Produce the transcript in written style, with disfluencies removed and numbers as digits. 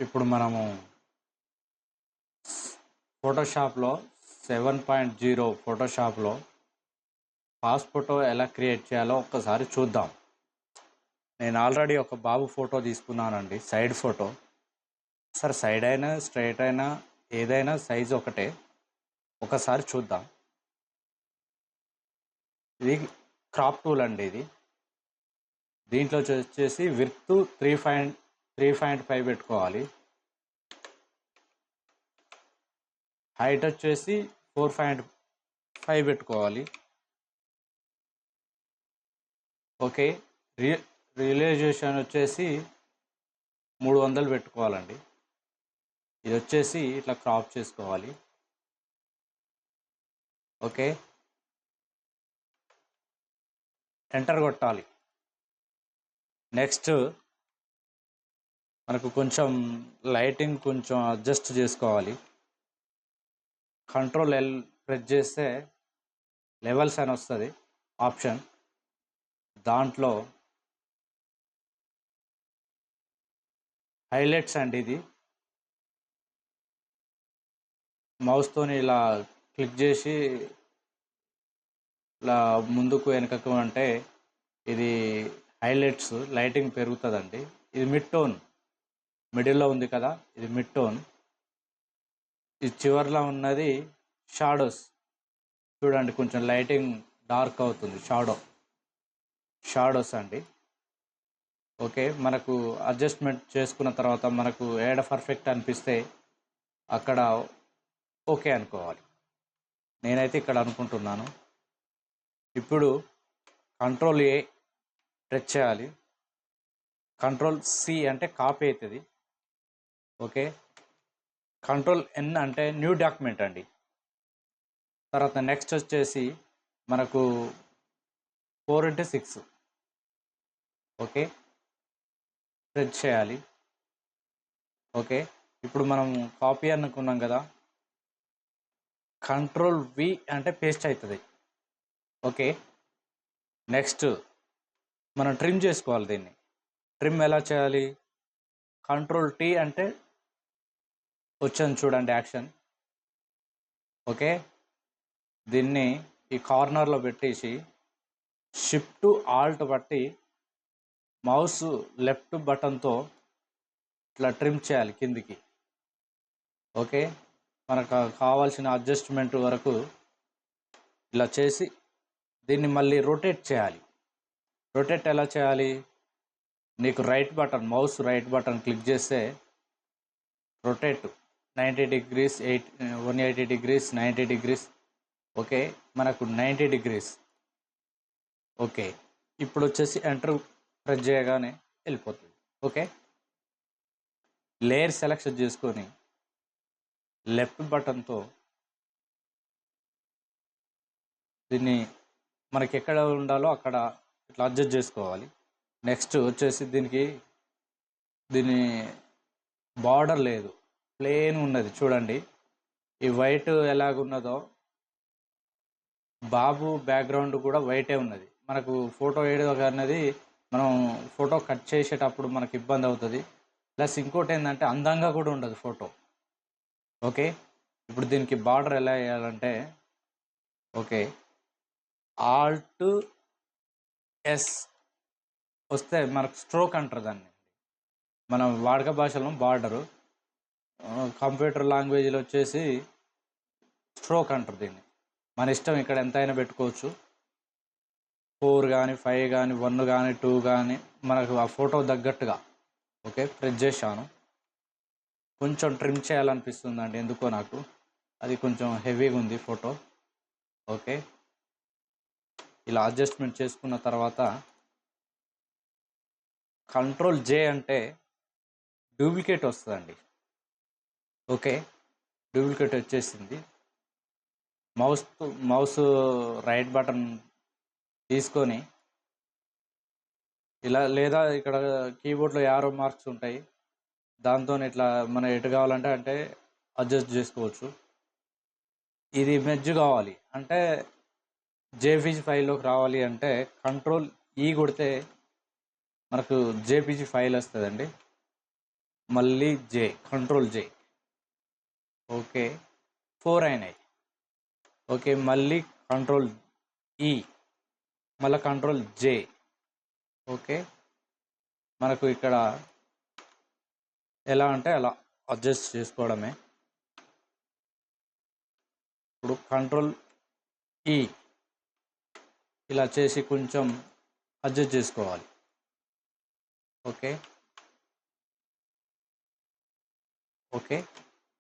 ఇప్పుడు మనము ఫోటోషాప్లో 7.0 ఫోటోషాప్లో pass photo ఎలా క్రియేట్ చేయాలో ఒక్కసారి చూద్దాం. నేను ఆల్రెడీ ఒక బాబు ఫోటో తీసుకున్నానండి, సైడ్ ఫోటో. సరే, సైడ్ అయినా స్ట్రైట్ అయినా ఏదైనా సైజు ఒకటే. ఒకసారి చూద్దాం. ఇది క్రాప్ టూల్ అండి. దీంట్లో వచ్చేసి విడ్త్ 3.5 పెట్టుకోవాలి. హైట్ వచ్చేసి 4.5 పెట్టుకోవాలి. ఓకే. రియలైజేషన్ వచ్చేసి 300 పెట్టుకోవాలండి. ఇది వచ్చేసి ఇట్లా క్రాప్ చేసుకోవాలి. ఓకే, ఎంటర్ కొట్టాలి. నెక్స్ట్ మనకు కొంచెం లైటింగ్ కొంచెం అడ్జస్ట్ చేసుకోవాలి. కంట్రోల్ ఎల్ ప్రెస్ చేస్తే లెవెల్స్ అని వస్తుంది ఆప్షన్. దాంట్లో హైలైట్స్ అండి. ఇది మౌస్తోని ఇలా క్లిక్ చేసి ఇలా ముందుకు వెనుకకు అంటే ఇది హైలైట్స్, లైటింగ్ పెరుగుతుందండి. ఇది మిడ్ టోన్, మిడిల్లో ఉంది కదా, ఇది మిడ్ టోన్. ఇది చివర్లో ఉన్నది షాడోస్. చూడండి, కొంచెం లైటింగ్ డార్క్ అవుతుంది, షాడోస్ అండి. ఓకే, మనకు అడ్జస్ట్మెంట్ చేసుకున్న తర్వాత మనకు ఏడ పర్ఫెక్ట్ అనిపిస్తే అక్కడ ఓకే అనుకోవాలి. నేనైతే ఇక్కడ అనుకుంటున్నాను. ఇప్పుడు కంట్రోల్ ఏ ప్రెస్ చేయాలి. కంట్రోల్ సి అంటే కాపీ అవుతుంది. ఓకే, కంట్రోల్ ఎన్ అంటే న్యూ డాక్యుమెంట్ అండి. తర్వాత నెక్స్ట్ వచ్చేసి మనకు 4:6 ఓకే ప్రెస్ చేయాలి. ఓకే, ఇప్పుడు మనం కాపీ అనుకున్నాం కదా, కంట్రోల్ వి అంటే పేస్ట్ అవుతుంది. ఓకే, నెక్స్ట్ మనం ట్రిమ్ చేసుకోవాలి. దీన్ని ట్రిమ్ ఎలా చేయాలి? కంట్రోల్ టీ అంటే వచ్చాను చూడండి, యాక్షన్. ఓకే, దీన్ని ఈ కార్నర్లో పెట్టేసి షిఫ్ట్ ఆల్ట్ బట్టి మౌస్ లెఫ్ట్ బటన్తో ఇట్లా ట్రిమ్ చేయాలి కిందికి. ఓకే, మనకు కావాల్సిన అడ్జస్ట్మెంట్ వరకు ఇలా చేసి దీన్ని మళ్ళీ రొటేట్ చేయాలి. రొటేట్ ఎలా చేయాలి? నీకు right button, mouse right button click చేస్తే rotate 90 degrees, 180 degrees, 90 degrees. Okay, మనకు 90 degrees. ఓకే, ఇప్పుడు వచ్చేసి ఎంటర్ ప్రెస్ చేయగానే వెళ్ళిపోతుంది. ఓకే, లేయర్ సెలెక్షన్ చేసుకొని లెఫ్ట్ బటన్తో దీన్ని మనకి ఎక్కడ ఉండాలో అక్కడ ఇట్లా అడ్జస్ట్ చేసుకోవాలి. నెక్స్ట్ వచ్చేసి దీని బార్డర్ లేదు, ప్లేన్ ఉన్నది. చూడండి, ఈ వైట్ ఎలాగున్నదో బాబు బ్యాక్గ్రౌండ్ కూడా వైటే ఉన్నది. మనకు ఫోటో వేయడం అన్నది మనం ఫోటో కట్ చేసేటప్పుడు మనకు ఇబ్బంది అవుతుంది. ప్లస్ ఇంకోటి ఏంటంటే అందంగా కూడా ఉండదు ఫోటో. ఓకే, ఇప్పుడు దీనికి బార్డర్ ఎలా వేయాలంటే ఓకే ఆల్ట్ ఎస్ వస్తే మనకు స్ట్రోక్ అంటారు దాన్ని. మనం వాడుక భాషలో బార్డరు, కంప్యూటర్ లాంగ్వేజ్లో వచ్చేసి స్ట్రోక్ అంటారు దీన్ని. మన ఇష్టం, ఇక్కడ ఎంతైనా పెట్టుకోవచ్చు. 4 కానీ 5 కానీ 1 కానీ 2 కానీ మనకు ఆ ఫోటో తగ్గట్టుగా. ఓకే, ప్రెస్ చేశాను. కొంచెం ట్రిమ్ చేయాలనిపిస్తుందండి ఎందుకో నాకు, అది కొంచెం హెవీగా ఉంది ఫోటో. ఓకే, ఇలా అడ్జస్ట్మెంట్ చేసుకున్న తర్వాత కంట్రోల్ జే అంటే డూప్లికేట్ వస్తుందండి. ఓకే, డూప్లికేట్ వచ్చేసింది. మౌస్ రైట్ బటన్ తీసుకొని ఇలా, లేదా ఇక్కడ కీబోర్డ్లో యారో మార్క్స్ ఉంటాయి, దాంతో ఇట్లా మనం ఎటు కావాలంటే అంటే అడ్జస్ట్ చేసుకోవచ్చు. ఇది మెర్జ్ కావాలి అంటే జేపీజీ ఫైల్లోకి రావాలి అంటే కంట్రోల్ ఈ కొడితే మనకు జేపీజీ ఫైల్ వస్తుందండి. మళ్ళీ జే, కంట్రోల్ జే. ఓకే, 4 అయినాయి. ఓకే, మళ్ళీ కంట్రోల్ ఈ, మళ్ళీ కంట్రోల్ జే. ఓకే, మనకు ఇక్కడ ఎలా అంటే అలా అడ్జస్ట్ చేసుకోవడమే. ఇప్పుడు కంట్రోల్ ఈ ఇలా చేసి కొంచెం అడ్జస్ట్ చేసుకోవాలి. Okay okay